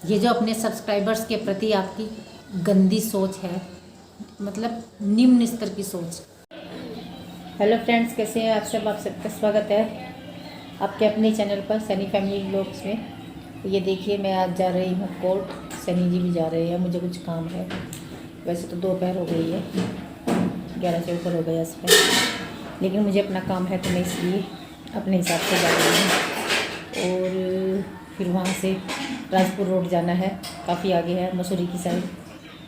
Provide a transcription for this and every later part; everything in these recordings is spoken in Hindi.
ये जो अपने सब्सक्राइबर्स के प्रति आपकी गंदी सोच है, मतलब निम्न स्तर की सोच। हेलो फ्रेंड्स, कैसे हैं आप सब? आप सबका स्वागत है आपके अपने चैनल पर सनी फैमिली व्लॉग्स में। ये देखिए, मैं आज जा रही हूँ कोर्ट, सनी जी भी जा रहे हैं, मुझे कुछ काम है। वैसे तो दोपहर हो गई है, 11 से ऊपर हो गया इस पर, लेकिन मुझे अपना काम है तो मैं इसलिए अपने हिसाब से जा रही हूँ। और फिर वहाँ से राजपुर रोड जाना है, काफ़ी आगे है, मसूरी की साइड।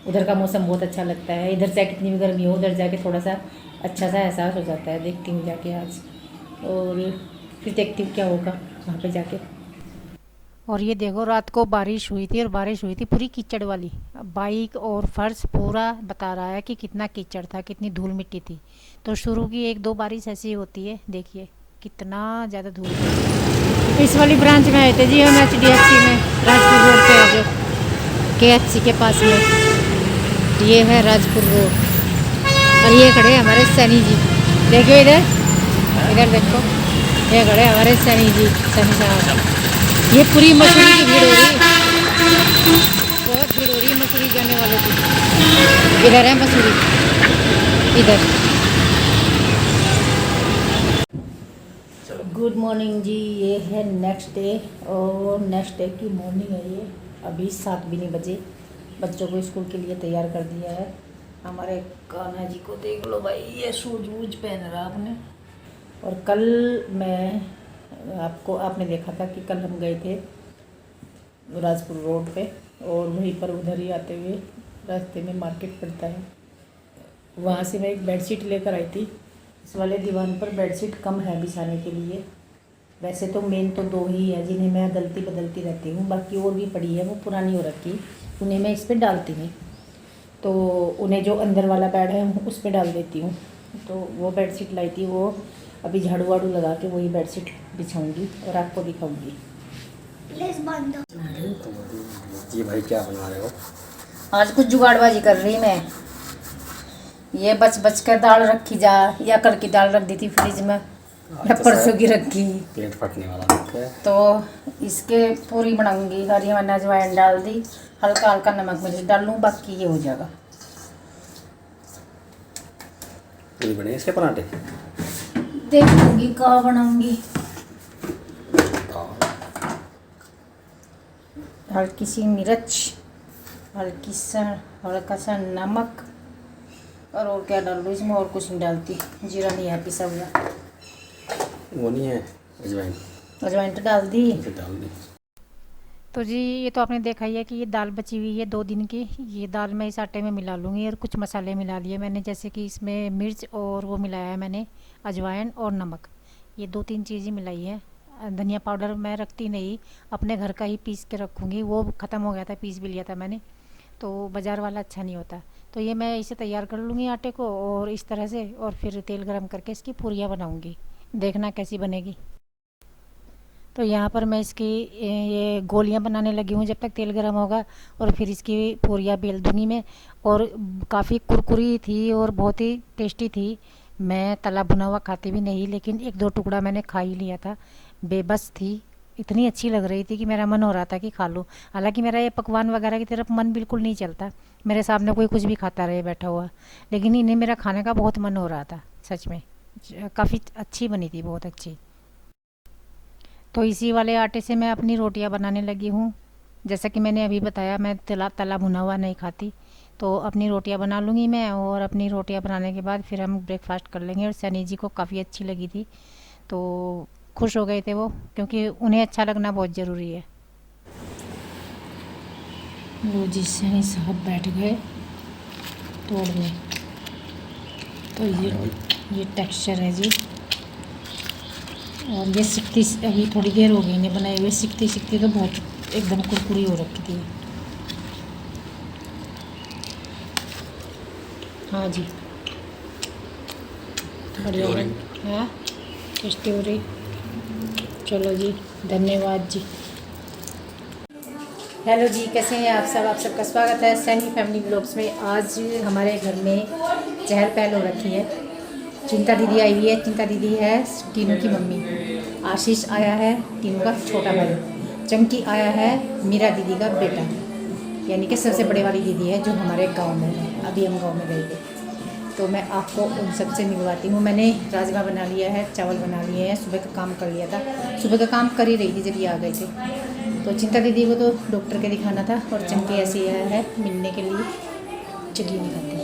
उधर का मौसम बहुत अच्छा लगता है, इधर से कितनी भी गर्मी हो उधर जाके थोड़ा सा अच्छा सा एहसास हो जाता है। देखती हूँ जाके आज, और फिर देखती हूँ क्या होगा वहाँ पे जाके। और ये देखो, रात को बारिश हुई थी, और बारिश हुई थी पूरी कीचड़ वाली। बाइक और फर्श पूरा बता रहा है कि कितना कीचड़ था, कितनी धूल मिट्टी थी। तो शुरू की 1-2 बारिश ऐसी होती है, देखिए कितना ज़्यादा धूल थी। इस वाली ब्रांच में आए थे जी हम, HDFC में, राजपुर रोड पे है जो KFC के पास में। ये है राजपुर रोड, और ये खड़े हैं हमारे सनी जी। देखियो इधर, इधर देखो, ये खड़े हैं हमारे सनी जी, सनी साहब। ये पूरी मसूरी की भीड़ हो रही है, बहुत भीड़ हो रही है मसूरी जाने वालों की। इधर है मसूरी, इधर। गुड मॉर्निंग जी, ये है नेक्स्ट डे, और नेक्स्ट डे की मॉर्निंग है ये। अभी 7 भी नहीं बजे, बच्चों को स्कूल के लिए तैयार कर दिया है। हमारे कान्हा जी को देख लो भाई, ये शूज वूज पहन रहा आपने। और कल मैं आपने देखा था कि कल हम गए थे राजपुर रोड पे, और वहीं पर उधर ही आते हुए रास्ते में मार्केट पड़ता है, वहाँ से मैं एक बेडशीट लेकर आई थी। इस वाले दीवान पर बेडशीट कम है बिछाने के लिए। वैसे तो मेन तो 2 ही है जिन्हें मैं बदलती रहती हूँ, बाकी और भी पड़ी है, वो पुरानी हो रखी, उन्हें मैं इस पर डालती नहीं। तो उन्हें जो अंदर वाला बेड है उस पर डाल देती हूँ। तो वो बेडशीट लाई थी, वो अभी झाड़ू वाड़ू लगा के वही बेडशीट बिछाऊँगी और आपको दिखाऊँगी। जी भाई, क्या बना रहे हो? आज कुछ जुगाड़बाजी कर रही मैं। ये बच कर दाल रखी जा, या कल की दाल रख दी थी फ्रिज में, या परसों की रखी, पेट फटने वाला है। तो इसके पूरी बनाऊंगी। हरी मैंने अजवाइन डाल दी, हल्का हल्का नमक मिर्च डाल लूँ, बाकी ये हो जाएगा। पूरी बने इसके पराठे? देखूंगी क्या बनाऊंगी। हल्की सी मिर्च, हल्का सा नमक, और क्या डाल लूँ इसमें? और कुछ नहीं डालती, जीरा नहीं है पिसा हुआ। वो नहीं है अजवाइन? अजवाइन तो डाल दी। डाल दी। तो जी, ये तो आपने देखा ही है कि ये दाल बची हुई है 2 दिन की। ये दाल मैं इस आटे में मिला लूँगी, और कुछ मसाले मिला लिए मैंने, जैसे कि इसमें मिर्च और वो मिलाया है मैंने, अजवाइन और नमक। ये 2-3 चीज़ ही मिलाई है। धनिया पाउडर मैं रखती नहीं, अपने घर का ही पीस के रखूँगी, वो ख़त्म हो गया था, पीस भी लिया था मैंने, तो बाज़ार वाला अच्छा नहीं होता। तो ये मैं इसे तैयार कर लूँगी आटे को, और इस तरह से, और फिर तेल गरम करके इसकी पूरियाँ बनाऊँगी, देखना कैसी बनेगी। तो यहाँ पर मैं इसकी ये गोलियाँ बनाने लगी हूँ जब तक तेल गर्म होगा, और फिर इसकी पूरियाँ बेल दूँगी मैं। और काफ़ी कुरकुरी थी और बहुत ही टेस्टी थी। मैं तला भुना हुआ खाती भी नहीं, लेकिन 1-2 टुकड़ा मैंने खा ही लिया था, बेबस थी, इतनी अच्छी लग रही थी कि मेरा मन हो रहा था कि खा लूँ। हालांकि मेरा ये पकवान वगैरह की तरफ मन बिल्कुल नहीं चलता, मेरे सामने कोई कुछ भी खाता रहे बैठा हुआ, लेकिन इन्हें मेरा खाने का बहुत मन हो रहा था सच में। काफ़ी अच्छी बनी थी, बहुत अच्छी। तो इसी वाले आटे से मैं अपनी रोटियां बनाने लगी हूँ। जैसा कि मैंने अभी बताया, मैं तला भुना हुआ नहीं खाती, तो अपनी रोटियां बना लूँगी मैं, और अपनी रोटियां बनाने के बाद फिर हम ब्रेकफास्ट कर लेंगे। और सनी जी को काफ़ी अच्छी लगी थी, तो खुश हो गए थे वो, क्योंकि उन्हें अच्छा लगना बहुत ज़रूरी है। वो जी सनी साहब बैठ गए तोड़ने। तो ये टेक्सचर है जी, और ये सिकती, अभी थोड़ी देर हो गई इन्हें बनाए हुए, सिकती सिकती तो बहुत एकदम कुरकुरी हो रखी थी। हाँ जी, बढ़िया है, टेस्टी हो रही। चलो जी, धन्यवाद जी। हेलो जी, कैसे हैं आप सब? आप सबका स्वागत है सनी फैमिली व्लॉग्स में। आज हमारे घर में चहल पहल हो रखी है। चिंता दीदी आई हुई है। चिंता दीदी है टीनू की मम्मी, आशीष आया है टीनू का छोटा भाई, चंकी आया है मीरा दीदी का बेटा, यानी कि सबसे बड़े वाली दीदी है जो हमारे गांव में है। अभी हम गांव में गए थे तो मैं आपको उन सबसे मिलवाती हूँ। मैंने राजमा बना लिया है, चावल बना लिए हैं, सुबह का काम कर लिया था। सुबह का काम कर ही रही थी जब ये आ गए थे। तो चिंता दीदी को तो डॉक्टर के दिखाना था और चंकी ऐसी आया है मिलने के लिए। चलिए दिखाते हैं।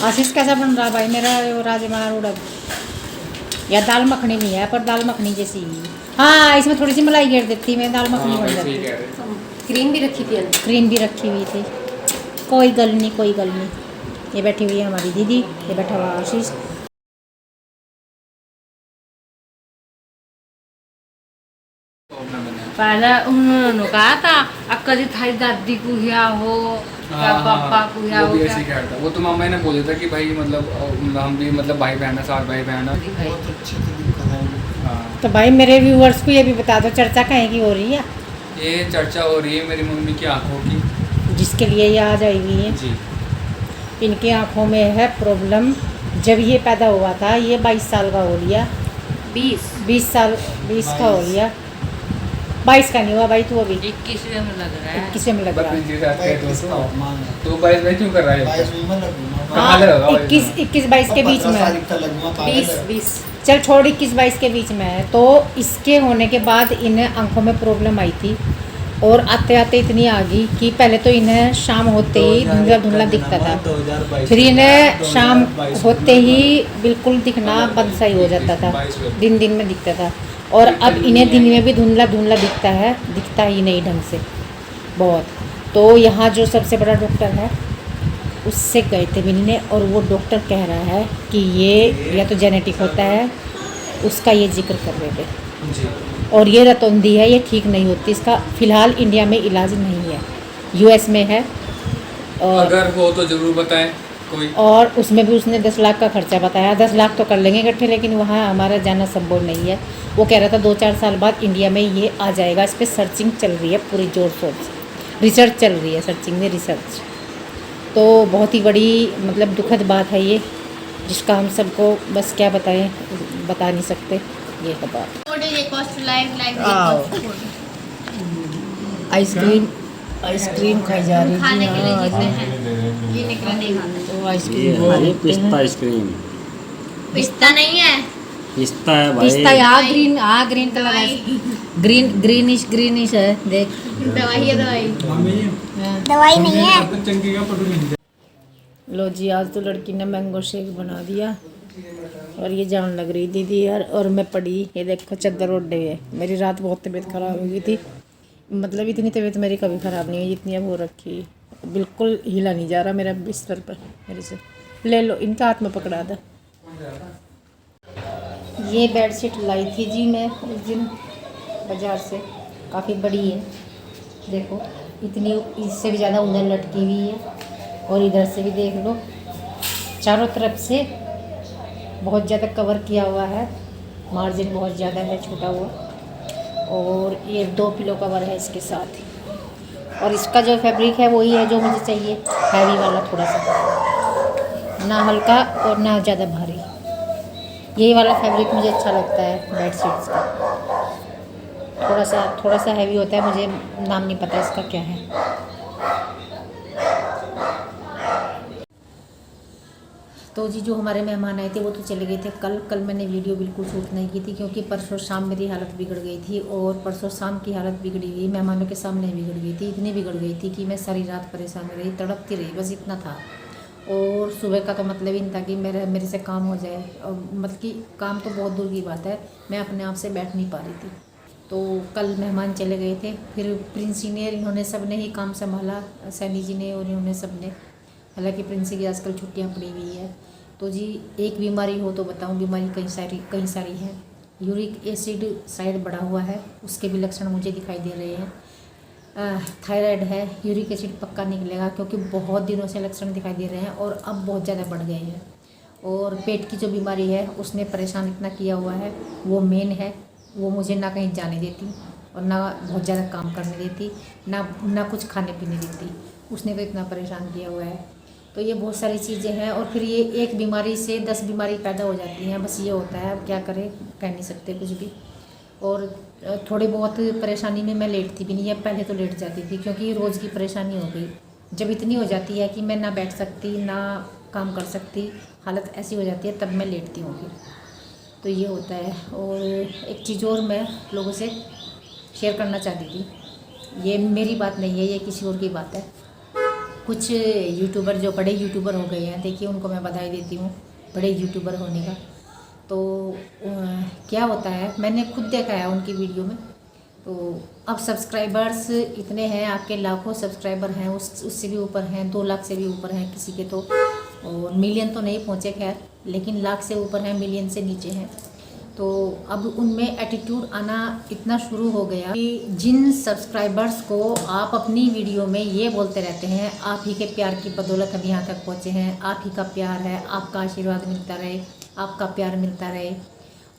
आशीष कैसा बन रहा भाई मेरा राजमा उड़द? या दाल मखनी नहीं है पर दाल मखनी जैसी। हाँ, इसमें थोड़ी सी मलाई गिर देती, मैं दाल मखनी बन जाती। क्रीम भी रखी थी, क्रीम भी रखी हुई थी। कोई गल नहीं, कोई गल नहीं। ये बैठी हुई है हमारी दीदी, ये बैठा हुआ आशीष। पहले उन्होंने कहा था अक्कली थारी दादी को या हो या पापा को या हो, ऐसे ही कह रहा था वो। तो मामा ने बोला था कि भाई मतलब हम भी मतलब भाई बहन है, साथ भाई बहन है। हाँ, तो भाई मेरे व्यूअर्स को ये भी बता दो चर्चा कहीं की हो रही है? ये चर्चा हो रही है मेरी मम्मी की आंखों की, जिसके लिए ये आज आई हुई है। जी। इनकी आंखों में है प्रॉब्लम। जब ये पैदा हुआ था ये 22 साल का हो लिया। 20 साल 20 का हो लिया। 22 का नहीं हुआ भाई तू अभी 21 में लग रहा है। 21 में लग रहा है। तो 22 में क्यों कर रहा है? हाँ, 21-22 के बीच में है। 20 चल छोड़ 21-22 के बीच में है। तो इसके होने के बाद इन्हें आंखों में प्रॉब्लम आई थी और आते आते इतनी आ गई कि पहले तो इन्हें शाम होते ही धुंधला धुंधला दिखता था, फिर इन्हें शाम होते ही बिल्कुल दिखना बंद सा ही हो जाता था, दिन दिन में दिखता था। और अब इन्हें दिन में भी धुंधला धुंधला दिखता है, दिखता ही नहीं ढंग से बहुत। तो यहाँ जो सबसे बड़ा डॉक्टर है उससे गए थे मिलने और वो डॉक्टर कह रहा है कि ये या तो जेनेटिक होता है, उसका ये जिक्र कर रहे थे। जी। और ये रतौंधी है, ये ठीक नहीं होती। इसका फ़िलहाल इंडिया में इलाज नहीं है, यूएस में है। और अगर हो तो ज़रूर बताएं कोई। और उसमें भी उसने 10 लाख का खर्चा बताया। 10 लाख तो कर लेंगे इकट्ठे, लेकिन वहाँ हमारा जाना संभव नहीं है। वो कह रहा था 2-4 साल बाद इंडिया में ये आ जाएगा। इस पर सर्चिंग चल रही है पूरी जोर शोर से, रिसर्च चल रही है, सर्चिंग में रिसर्च। तो बहुत ही बड़ी मतलब दुखद बात है ये, जिसका हम सबको बस क्या बताएं, बता नहीं सकते। ये है बात। आइसक्रीम खाई जा रही खाने के लिए जीते थी। हैं, जीने के लिए नहीं खाते। तो आइसक्रीम खा लेते हैं। आइसक्रीम पिस्ता नहीं है, पिस्ता है भाई। पिस्ता यहाँ ग्रीन, हाँ ग्रीन कलर है, ग्रीनिश है देख। दवाई है दवाई। हाँ। दवाई नहीं है। लो जी, आज तो लड़की ने मैंगो शेक बना दिया और ये जान लग रही दीदी यार। और मैं पड़ी, ये देखो चद्दर ओढ़े हुए। मेरी रात बहुत तबीयत ख़राब हो गई थी, मतलब इतनी तबीयत मेरी कभी ख़राब नहीं हुई जितनी अब हो रखी। बिल्कुल हिला नहीं जा रहा मेरा बिस्तर पर मेरे से। ले लो, इनका हाथ में पकड़ा था। ये बेडशीट लाई थी जी मैं उस दिन बाज़ार से, काफ़ी बड़ी है देखो, इतनी, इससे भी ज़्यादा उधर लटकी हुई है। और इधर से भी देख लो, चारों तरफ से बहुत ज़्यादा कवर किया हुआ है, मार्जिन बहुत ज़्यादा है छोटा हुआ। और ये 2 पिलो कवर है इसके साथ। और इसका जो फैब्रिक है वही है जो मुझे चाहिए, हैवी वाला, थोड़ा सा ना हल्का और ना ज़्यादा भारी। यही वाला फैब्रिक मुझे अच्छा लगता है बेडशीट्स का। थोड़ा सा हैवी होता है, मुझे नाम नहीं पता इसका क्या है। तो जी जो हमारे मेहमान आए थे वो तो चले गए थे कल मैंने वीडियो बिल्कुल शूट नहीं की थी, क्योंकि परसों शाम मेरी हालत बिगड़ गई थी। और परसों शाम की हालत बिगड़ी हुई मेहमानों के सामने बिगड़ गई थी, इतनी बिगड़ गई थी कि मैं सारी रात परेशान रही, तड़पती रही, बस इतना था। और सुबह का तो मतलब ही नहीं था कि मेरे से काम हो जाए, और मतलब कि काम तो बहुत दूर की बात है, मैं अपने आप से बैठ नहीं पा रही थी। तो कल मेहमान चले गए थे, फिर प्रिंसी ने, इन्होंने सब ने ही काम संभाला, सैनी जी ने और इन्होंने सब ने। हालांकि प्रिंसी की आजकल छुट्टियां पड़ी हुई है। तो जी एक बीमारी हो तो बताऊं, बीमारी कई सारी है। यूरिक एसिड शायद बढ़ा हुआ है, उसके भी लक्षण मुझे दिखाई दे रहे हैं। थायराइड है, यूरिक एसिड पक्का निकलेगा, क्योंकि बहुत दिनों से लक्षण दिखाई दे रहे हैं और अब बहुत ज़्यादा बढ़ गए हैं। और पेट की जो बीमारी है उसने परेशान इतना किया हुआ है, वो मेन है, वो मुझे ना कहीं जाने देती और ना बहुत ज़्यादा काम करने देती, ना कुछ खाने पीने देती। उसने तो इतना परेशान किया हुआ है तो ये बहुत सारी चीज़ें हैं। और फिर ये एक बीमारी से 10 बीमारी पैदा हो जाती हैं, बस ये होता है। अब क्या करें, कह नहीं सकते कुछ भी। और थोड़ी बहुत परेशानी में मैं लेटती भी नहीं है, पहले तो लेट जाती थी क्योंकि रोज़ की परेशानी हो गई। जब इतनी हो जाती है कि मैं ना बैठ सकती ना काम कर सकती, हालत ऐसी हो जाती है, तब मैं लेटती हूँ फिर। तो ये होता है। और एक चीज़ और मैं लोगों से शेयर करना चाहती थी, ये मेरी बात नहीं है, ये किसी और की बात है। कुछ यूट्यूबर जो बड़े यूट्यूबर हो गए हैं, देखिए उनको मैं बधाई देती हूँ बड़े यूट्यूबर होने का। तो क्या होता है, मैंने खुद देखा है उनकी वीडियो में। तो अब सब्सक्राइबर्स इतने हैं, आपके लाखों सब्सक्राइबर हैं, उससे भी ऊपर हैं, 2 लाख से भी ऊपर हैं किसी के तो। और मिलियन तो नहीं पहुँचे खैर, लेकिन लाख से ऊपर हैं, मिलियन से नीचे हैं। तो अब उनमें एटीट्यूड आना इतना शुरू हो गया कि जिन सब्सक्राइबर्स को आप अपनी वीडियो में ये बोलते रहते हैं, आप ही के प्यार की बदौलत हम यहाँ तक पहुँचे हैं, आप ही का प्यार है, आपका आशीर्वाद मिलता रहे, आपका प्यार मिलता रहे।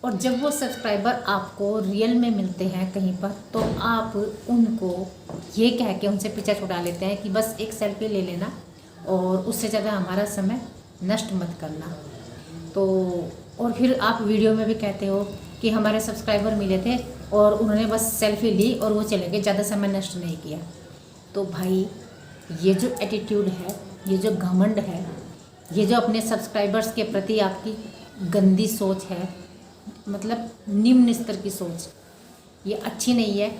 और जब वो सब्सक्राइबर आपको रियल में मिलते हैं कहीं पर, तो आप उनको ये कह के उनसे पीछा छुड़ा लेते हैं कि बस एक सेल्फी ले लेना और उससे ज़्यादा हमारा समय नष्ट मत करना। तो और फिर आप वीडियो में भी कहते हो कि हमारे सब्सक्राइबर मिले थे और उन्होंने बस सेल्फी ली और वो चले गए, ज़्यादा समय नष्ट नहीं किया। तो भाई ये जो एटीट्यूड है, ये जो घमंड है, ये जो अपने सब्सक्राइबर्स के प्रति आपकी गंदी सोच है, मतलब निम्न स्तर की सोच, ये अच्छी नहीं है।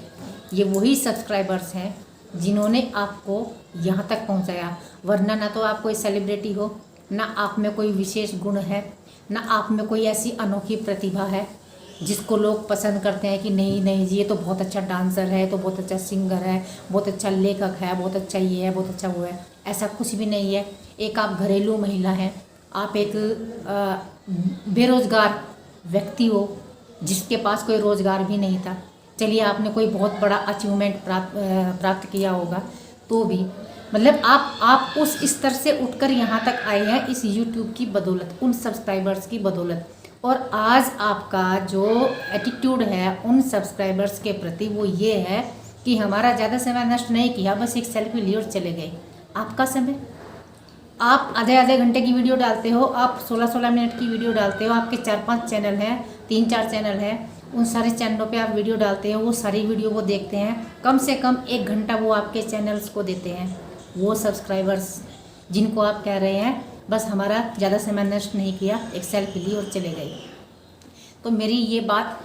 ये वही सब्सक्राइबर्स हैं जिन्होंने आपको यहाँ तक पहुँचाया, वरना ना तो आप कोई सेलिब्रिटी हो, ना आप में कोई विशेष गुण है, ना आप में कोई ऐसी अनोखी प्रतिभा है जिसको लोग पसंद करते हैं कि नहीं नहीं जी ये तो बहुत अच्छा डांसर है, तो बहुत अच्छा सिंगर है, बहुत अच्छा लेखक है, बहुत अच्छा ये है, बहुत अच्छा वो है। ऐसा कुछ भी नहीं है। एक आप घरेलू महिला हैं, आप एक बेरोज़गार व्यक्ति हो जिसके पास कोई रोज़गार भी नहीं था। चलिए आपने कोई बहुत बड़ा अचीवमेंट प्राप्त किया होगा, तो भी मतलब आप उस स्तर से उठकर यहाँ तक आए हैं इस YouTube की बदौलत, उन सब्सक्राइबर्स की बदौलत। और आज आपका जो एटीट्यूड है उन सब्सक्राइबर्स के प्रति वो ये है कि हमारा ज़्यादा समय नष्ट नहीं किया, बस एक सेल्फी ली और चले गए। आपका समय, आप आधे घंटे की वीडियो डालते हो, आप 16-16 मिनट की वीडियो डालते हो, आपके 4-5 चैनल हैं, 3-4 चैनल हैं, उन सारे चैनलों पे आप वीडियो डालते हो, वो सारी वीडियो वो देखते हैं, कम से कम 1 घंटा वो आपके चैनल्स को देते हैं। वो सब्सक्राइबर्स जिनको आप कह रहे हैं बस हमारा ज़्यादा समय नष्ट नहीं किया, एक सेल्फी ली और चले गए। तो मेरी ये बात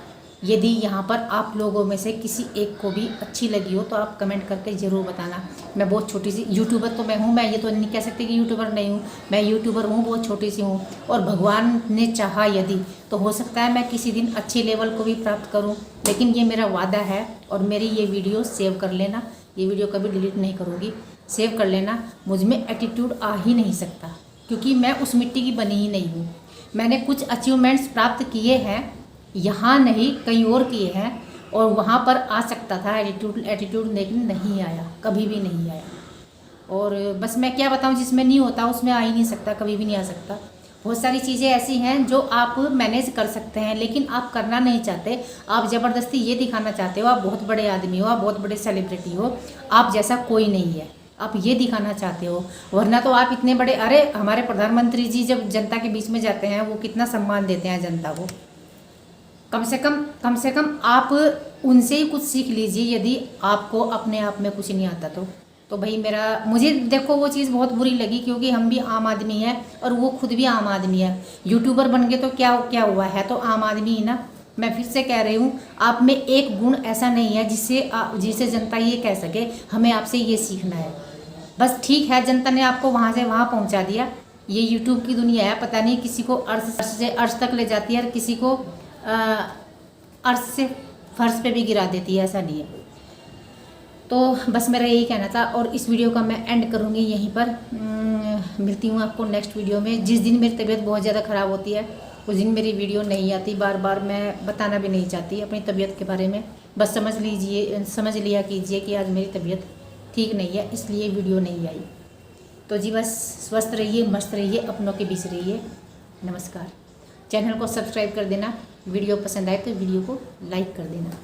यदि यहाँ पर आप लोगों में से किसी एक को भी अच्छी लगी हो तो आप कमेंट करके ज़रूर बताना। मैं बहुत छोटी सी यूट्यूबर तो मैं हूँ, मैं ये तो नहीं कह सकती कि यूट्यूबर नहीं हूँ, मैं यूट्यूबर हूँ, बहुत छोटी सी हूँ। और भगवान ने चाहा यदि तो हो सकता है मैं किसी दिन अच्छे लेवल को भी प्राप्त करूँ, लेकिन ये मेरा वादा है। और मेरी ये वीडियो सेव कर लेना, ये वीडियो कभी डिलीट नहीं करूँगी, सेव कर लेना। मुझ में एटीट्यूड आ ही नहीं सकता क्योंकि मैं उस मिट्टी की बनी ही नहीं हूँ। मैंने कुछ अचीवमेंट्स प्राप्त किए हैं, यहाँ नहीं कहीं और किए हैं, और वहाँ पर आ सकता था एटीट्यूड, लेकिन नहीं आया, कभी भी नहीं आया। और बस मैं क्या बताऊँ, जिसमें नहीं होता उसमें आ ही नहीं सकता, कभी भी नहीं आ सकता। बहुत सारी चीज़ें ऐसी हैं जो आप मैनेज कर सकते हैं, लेकिन आप करना नहीं चाहते। आप ज़बरदस्ती ये दिखाना चाहते हो आप बहुत बड़े आदमी हो, आप बहुत बड़े सेलिब्रिटी हो, आप जैसा कोई नहीं है, आप ये दिखाना चाहते हो। वरना तो आप इतने बड़े, अरे हमारे प्रधानमंत्री जी जब जनता के बीच में जाते हैं वो कितना सम्मान देते हैं जनता को। कम से कम आप उनसे ही कुछ सीख लीजिए यदि आपको अपने आप में कुछ नहीं आता तो भाई मुझे देखो वो चीज़ बहुत बुरी लगी, क्योंकि हम भी आम आदमी हैं और वो खुद भी आम आदमी है। यूट्यूबर बन गए तो क्या हुआ है, तो आम आदमी ही ना। मैं फिर से कह रही हूँ, आप में एक गुण ऐसा नहीं है जिसे जनता ये कह सके हमें आपसे ये सीखना है। बस ठीक है, जनता ने आपको वहाँ से वहाँ पहुँचा दिया। ये यूट्यूब की दुनिया है, पता नहीं किसी को अर्श से अर्श तक ले जाती है और किसी को अर्श से फर्श पे भी गिरा देती है, ऐसा नहीं है। तो बस मेरा यही कहना था और इस वीडियो का मैं एंड करूँगी यहीं पर। मिलती हूँ आपको नेक्स्ट वीडियो में। जिस दिन मेरी तबीयत बहुत ज़्यादा ख़राब होती है उस दिन मेरी वीडियो नहीं आती। बार बार मैं बताना भी नहीं चाहती अपनी तबीयत के बारे में, बस समझ लिया कीजिए कि आज मेरी तबीयत ठीक नहीं है, इसलिए वीडियो नहीं आई। तो जी बस स्वस्थ रहिए, मस्त रहिए, अपनों के बीच रहिए। नमस्कार। चैनल को सब्सक्राइब कर देना, वीडियो पसंद आए तो वीडियो को लाइक कर देना।